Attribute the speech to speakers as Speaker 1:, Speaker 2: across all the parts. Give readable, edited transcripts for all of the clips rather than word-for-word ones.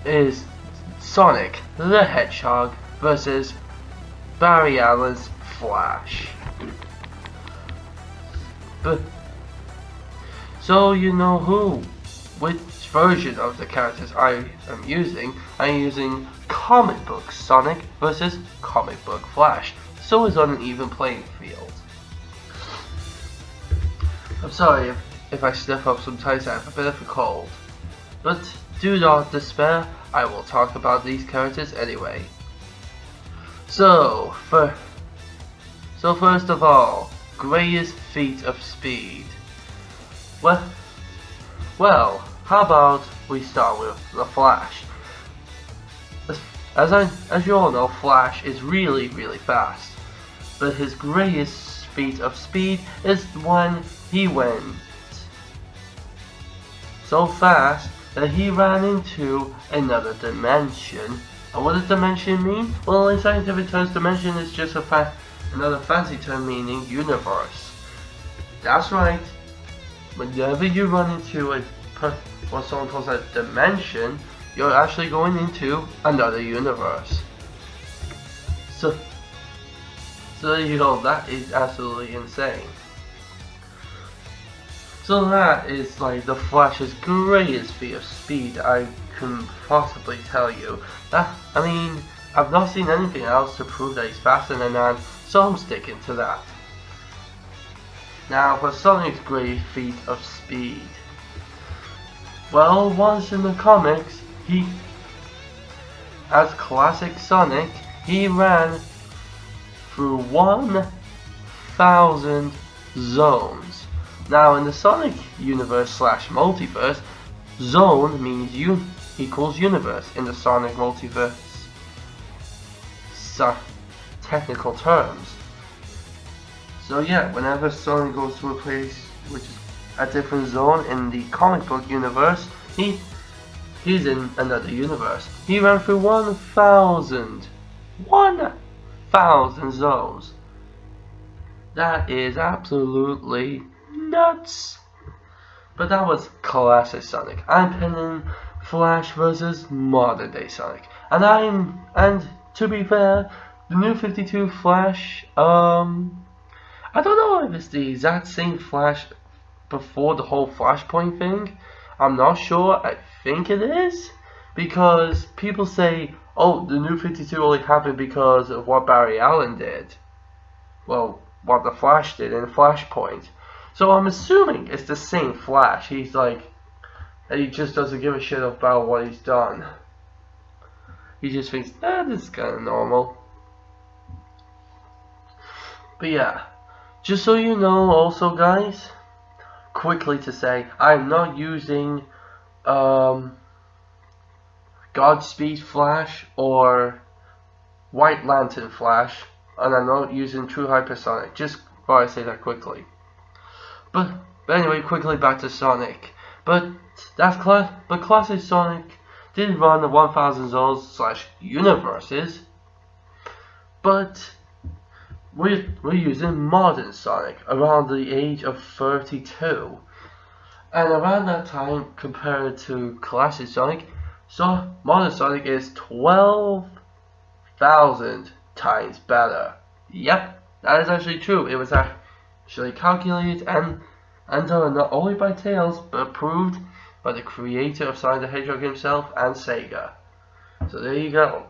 Speaker 1: is Sonic the Hedgehog versus Barry Allen's Flash. But so you know which version of the characters I am using. I'm using comic book Sonic versus comic book Flash, so it's on an even playing field. I'm sorry if I sniff up sometimes. I have a bit of a cold, but do not despair, I will talk about these characters anyway. So first of all, greatest feat of speed. Well, how about we start with the Flash? As you all know, Flash is really fast, but his greatest feat of speed is when he went so fast that he ran into another dimension. And what does dimension mean? Well, in scientific terms, dimension is just another fancy term meaning universe. That's right. Whenever you run into what someone calls a dimension, you're actually going into another universe. So there you go. That is absolutely insane. So that is like the Flash's greatest feat of speed I can possibly tell you. I mean, I've not seen anything else to prove that he's faster than that, so I'm sticking to that. Now for Sonic's greatest feat of speed. Well, once in the comics, as classic Sonic, he ran through 1,000 zones. Now in the Sonic universe / multiverse, zone means equals universe in the Sonic multiverse technical terms. So yeah, whenever Sonic goes to a place which is a different zone in the comic book universe, he's in another universe. He ran through 1,000 zones. That is absolutely nuts. But that was classic Sonic. I'm pinning Flash versus modern day Sonic. And to be fair, the new 52 Flash, I don't know if it's the exact same Flash before the whole Flashpoint thing. I'm not sure. I think it is, because people say, oh, the new 52 only happened because of what Barry Allen did. Well, what the Flash did in Flashpoint. So I'm assuming it's the same Flash. He's like, he just doesn't give a shit about what he's done. He just thinks, this is kind of normal. But yeah, just so you know also guys, quickly to say, I'm not using Godspeed Flash or White Lantern Flash, and I'm not using True Hypersonic, just thought I'd say that quickly. But anyway, quickly back to Sonic. But classic Sonic did run the 1,000 zones / universes, but we're using modern Sonic around the age of 32. And around that time, compared to classic Sonic, so modern Sonic is 12,000 times better. Yep, that is actually true. It was actually calculated and done not only by Tails, but approved by the creator of Sonic the Hedgehog himself and Sega. So there you go.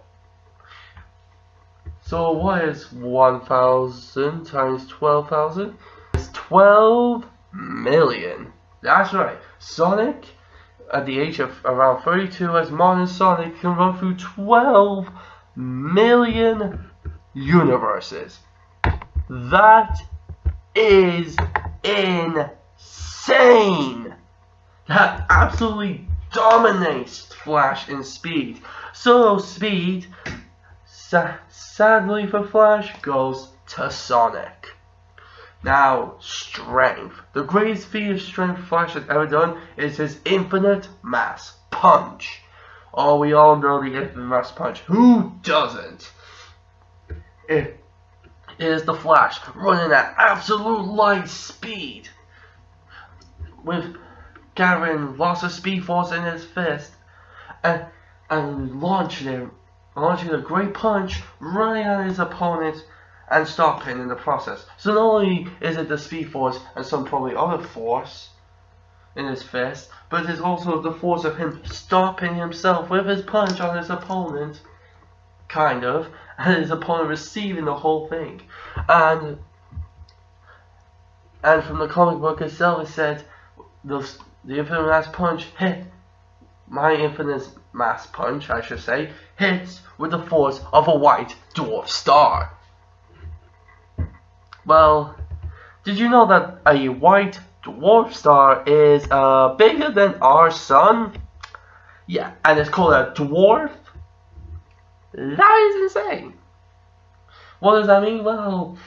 Speaker 1: So what is 1,000 times 12,000? It's 12 million. That's right. Sonic, at the age of around 32, as modern Sonic, can run through 12 million universes. That is insane. That absolutely dominates Flash in speed. So speed, sadly for Flash, goes to Sonic. Now, strength. The greatest feat of strength Flash has ever done is his infinite mass punch. Oh, we all know the infinite mass punch. Who doesn't? It is the Flash running at absolute light speed, with gathering lots of speed force in his fist, and and launching a great punch right at his opponent and stopping in the process. So not only is it the speed force and some probably other force in his fist, but it's also the force of him stopping himself with his punch on his opponent, kind of, and his opponent receiving the whole thing. And from the comic book itself, it said the infinite mass punch hit. My infinite mass punch, I should say, hits with the force of a white dwarf star. Well, did you know that a white dwarf star is bigger than our sun? Yeah, and it's called a dwarf? That is insane. What does that mean? Well,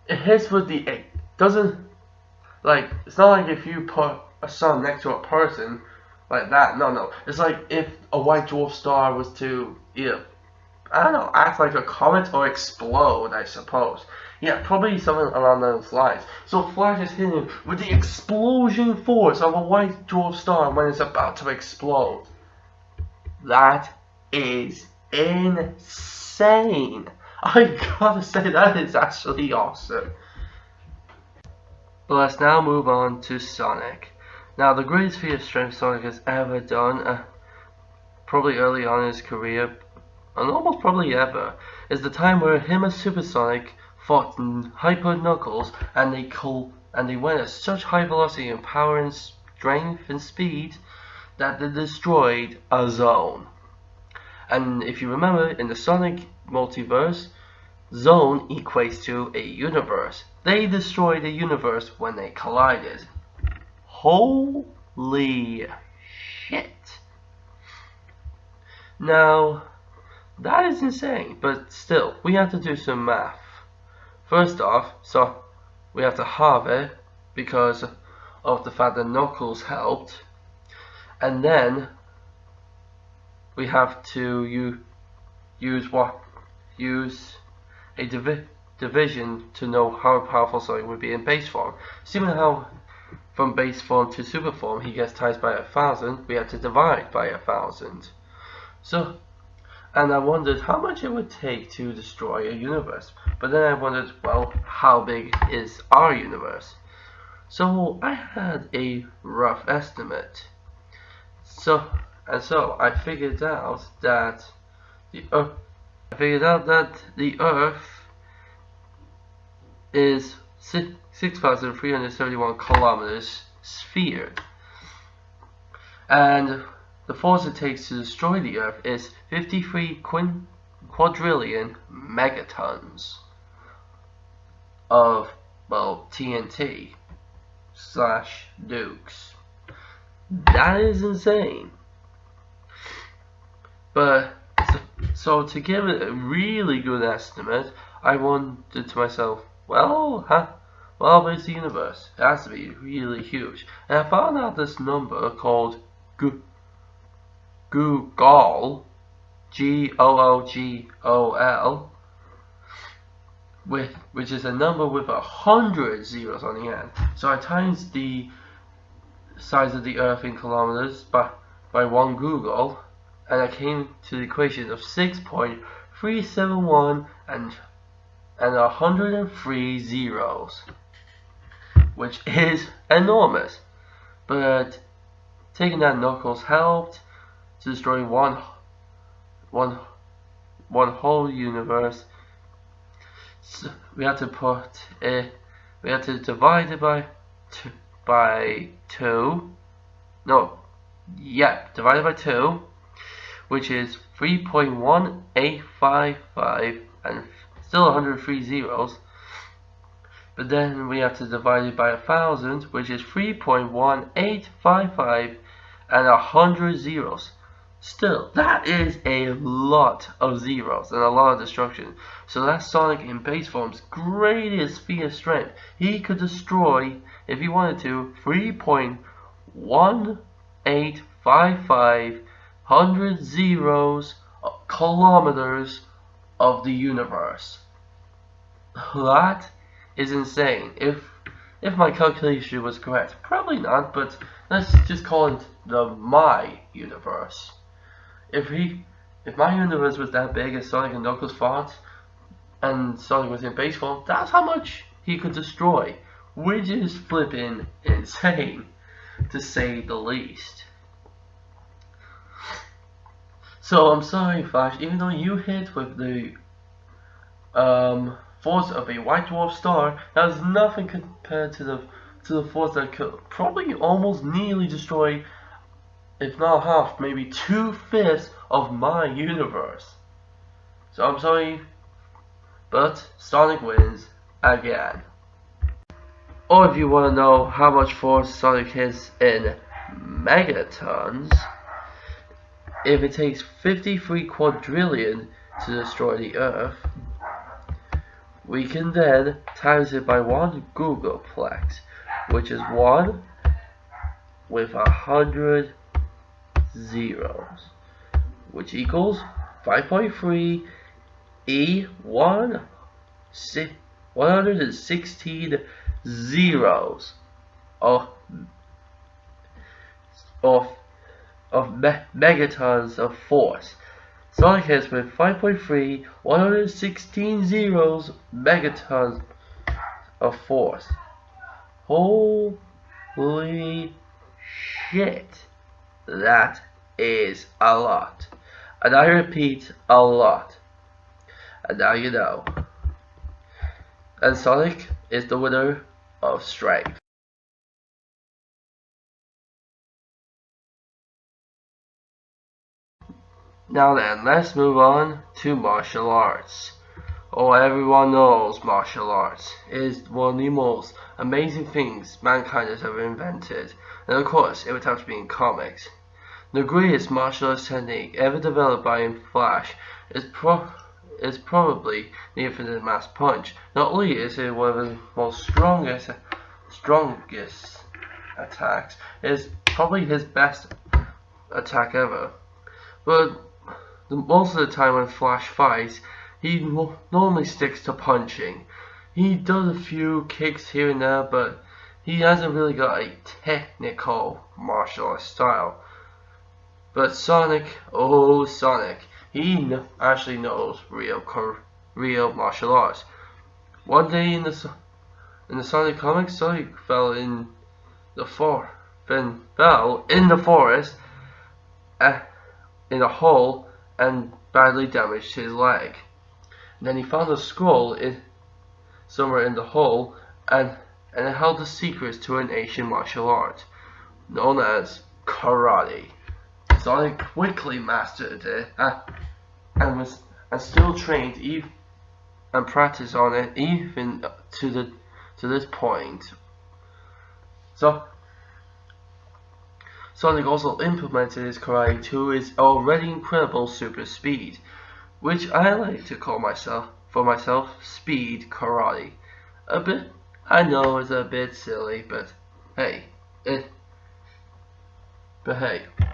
Speaker 1: it hits with the it doesn't, like, it's not like if you put a sun next to a person like that. No, it's like if a white dwarf star was to either, I don't know, act like a comet or explode, I suppose. Yeah, probably something along those lines. So Flash is hitting with the explosion force of a white dwarf star when it's about to explode. That is insane. I gotta say, that is actually awesome. But let's now move on to Sonic. Now, the greatest feat of strength Sonic has ever done, probably early on in his career, and almost probably ever, is the time where him and Super Sonic fought Hyper Knuckles, and they went at such high velocity and power and strength and speed that they destroyed a zone. And if you remember, in the Sonic multiverse, zone equates to a universe. They destroyed a universe when they collided. Holy shit. Now, that is insane, but still, we have to do some math. First off, so we have to halve it because of the fact that Knuckles helped, and then we have to use a division to know how powerful Sonic would be in base form. Seeing how from base form to super form he gets times by 1,000, we have to divide by 1,000. So, and I wondered how much it would take to destroy a universe. But then I wondered, well, how big is our universe? So I had a rough estimate. So I figured out that the Earth is 6,371 kilometers sphere, and the force it takes to destroy the Earth is 53 quadrillion megatons of, well, TNT / nukes. That is insane. But so to give it a really good estimate, I wondered to myself, well, how big is the universe? It has to be really huge. And I found out this number called Googol, Googol, which is a number with 100 zeros on the end. So I times the size of the Earth in kilometers by 1 Googol, and I came to the equation of 6.371 and 103 zeros, which is enormous. But taking that Knuckles helped to destroy one whole universe. So we had to divide it by 2. Divided by 2, which is 3.1855 and still 103 zeros. But then we have to divide it by 1,000, which is 3.1855 and 100 zeros. Still, that is a lot of zeros and a lot of destruction. So that's Sonic in base form's greatest feat of strength. He could destroy, if he wanted to, 3.1855 100 zeros kilometers of the universe. That is insane. If my calculation was correct, probably not, but let's just call it my universe. if my universe was that big as Sonic and Knuckles fought, and Sonic was in base form, that's how much he could destroy, which is flipping insane, to say the least. So I'm sorry, Flash, even though you hit with the force of a white dwarf star, that is nothing compared to the force that could probably almost nearly destroy, if not half, maybe 2/5 of my universe. So I'm sorry, but Sonic wins again. Or if you want to know how much force Sonic hits in megatons, if it takes 53 quadrillion to destroy the Earth, we can then times it by 1 googolplex, which is 1 with 100 zeros, which equals 5.3 116 zeros of megatons of force. Sonic hits with 5.3 116 zeros megatons of force. Holy shit, that is a lot. And I repeat, a lot. And now you know. And Sonic is the winner of strength. Now then, let's move on to martial arts. Oh, everyone knows martial arts is one of the most amazing things mankind has ever invented. And of course, it would have to be in comics. The greatest martial arts technique ever developed by Flash is probably the Infinite Mass Punch. Not only is it one of the most strongest attacks, it is probably his best attack ever. But most of the time when Flash fights, he normally sticks to punching. He does a few kicks here and there, but he hasn't really got a technical martial arts style. But Sonic, oh Sonic, he actually knows real martial arts. One day in the Sonic comics, Sonic fell in the forest in a hole and badly damaged his leg. And then he found a scroll somewhere in the hole, and it held the secrets to an ancient martial art known as karate. Sonic quickly mastered it and still trained and practiced on it even to this point. So Sonic also implemented his karate to his already incredible super speed, which I like to call myself speed karate. I know it's a bit silly, but hey,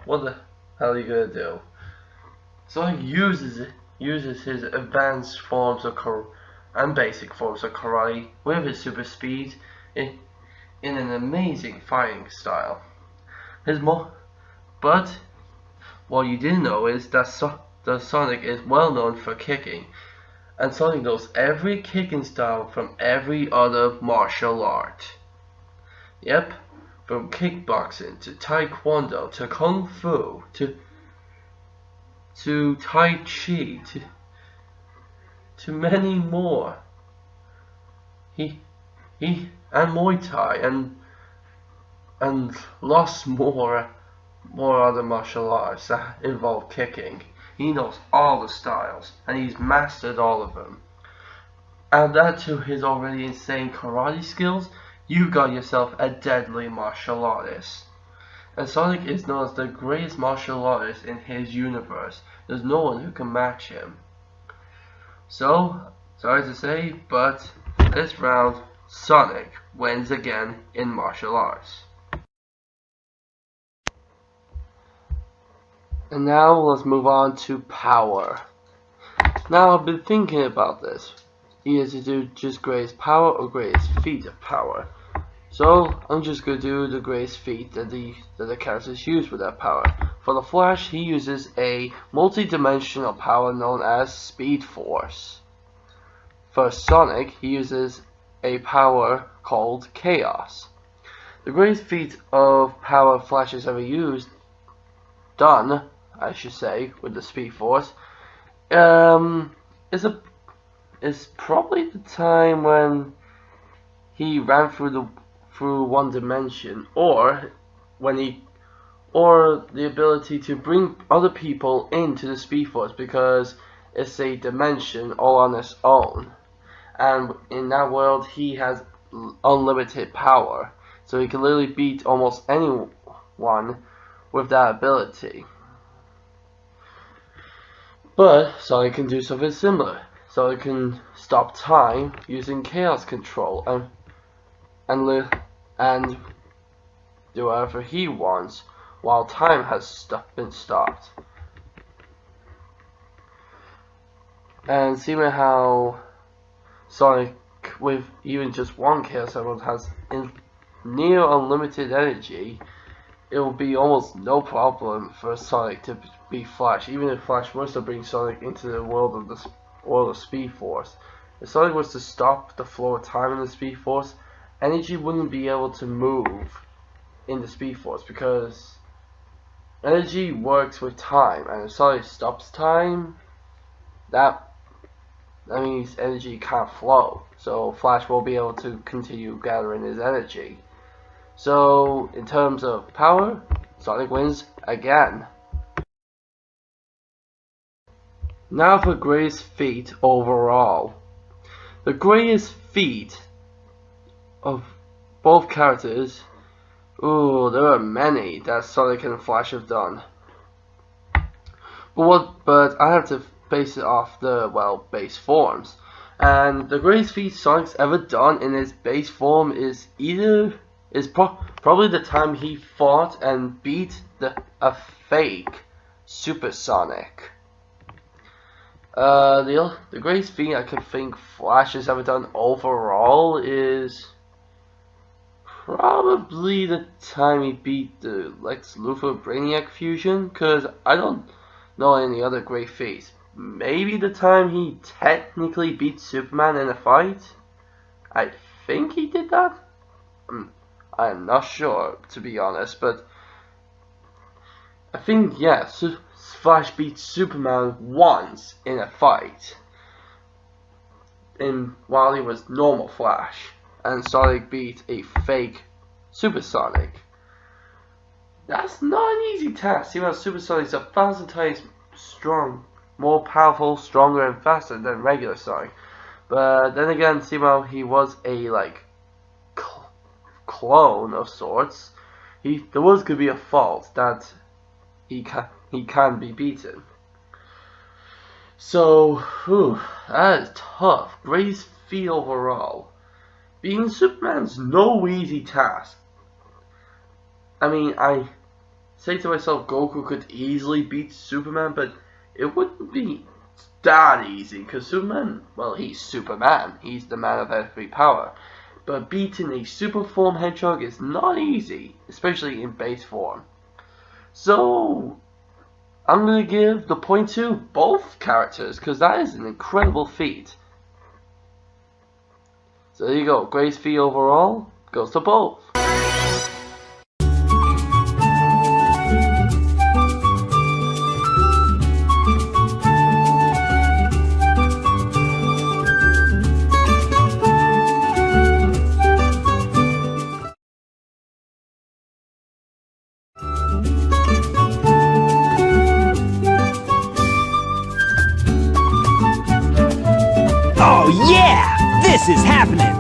Speaker 1: what the hell are you gonna do? Sonic uses his advanced forms of and basic forms of karate with his super speed in an amazing fighting style. But what you didn't know is that Sonic is well known for kicking, and Sonic knows every kicking style from every other martial art. Yep, from kickboxing to taekwondo to kung fu to tai chi to many more. He and Muay Thai and lots more other martial arts that involve kicking. He knows all the styles, and he's mastered all of them. Add that to his already insane karate skills, you got yourself a deadly martial artist. And Sonic is known as the greatest martial artist in his universe. There's no one who can match him. So, sorry to say, but this round, Sonic wins again in martial arts. And now let's move on to power. Now I've been thinking about this, either to do just greatest power or greatest feat of power. So I'm just gonna do the greatest feat that the characters use with that power. For the Flash, he uses a multi-dimensional power known as Speed Force. For Sonic, he uses a power called Chaos. The greatest feat of power Flash has ever done, I should say, with the Speed Force, is probably the time when he ran through one dimension, or the ability to bring other people into the Speed Force, because it's a dimension all on its own, and in that world he has unlimited power, so he can literally beat almost anyone with that ability. But Sonic can do something similar. Sonic can stop time using Chaos Control and do whatever he wants while time has been stopped. And seeing how Sonic, with even just one Chaos Emerald, has near unlimited energy, it will be almost no problem for Sonic to beat Flash. Even if Flash was to bring Sonic into the world of Speed Force, if Sonic was to stop the flow of time in the Speed Force, energy wouldn't be able to move in the Speed Force, because energy works with time, and if Sonic stops time, that means energy can't flow, so Flash won't be able to continue gathering his energy. So, in terms of power, Sonic wins again. Now for greatest feat overall. The greatest feat of both characters, there are many that Sonic and Flash have done. But I have to base it off the, base forms. And the greatest feat Sonic's ever done in his base form is probably the time he fought and beat a fake Super Sonic. The greatest feat I can think Flash has ever done overall is probably the time he beat the Lex Luthor Brainiac fusion, because I don't know any other great feats. Maybe the time he technically beat Superman in a fight? I think he did that? I'm not sure, to be honest, but I think, yes, Flash beat Superman once in a fight while he was normal Flash, and Sonic beat a fake Super Sonic. That's not an easy task. See how Super Sonic's 1,000 times strong, more powerful, stronger, and faster than regular Sonic. But then again, see how he was a clone of sorts. There was gonna be a fault that he can be beaten. So, that is tough. Greatest feat overall. Being Superman's no easy task. I mean, I say to myself, Goku could easily beat Superman, but it wouldn't be that easy, because Superman, he's Superman. He's the man of every power. But beating a super form hedgehog is not easy, especially in base form. So, I'm going to give the point to both characters, because that is an incredible feat. So there you go, greatest feat overall goes to both.
Speaker 2: Oh yeah! This is happening!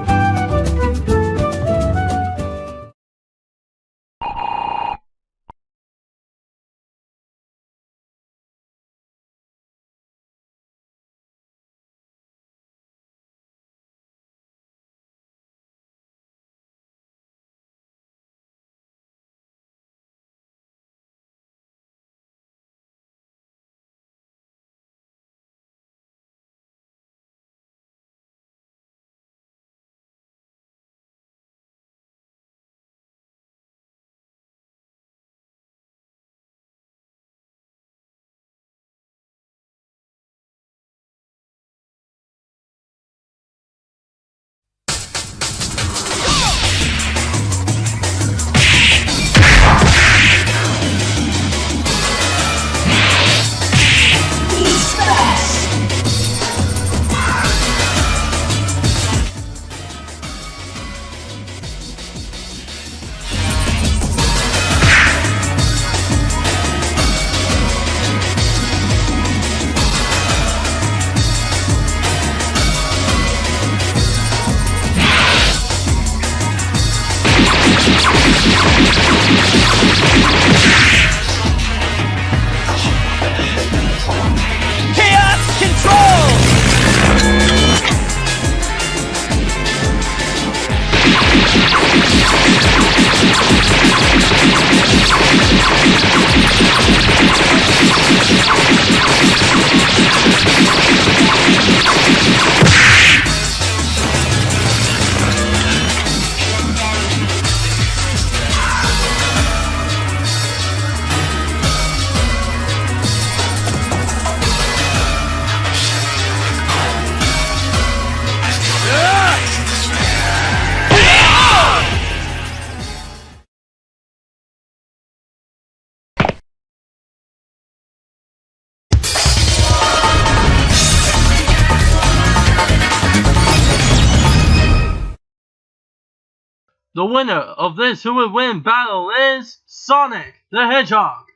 Speaker 1: The winner of this Who Would Win battle is Sonic the Hedgehog.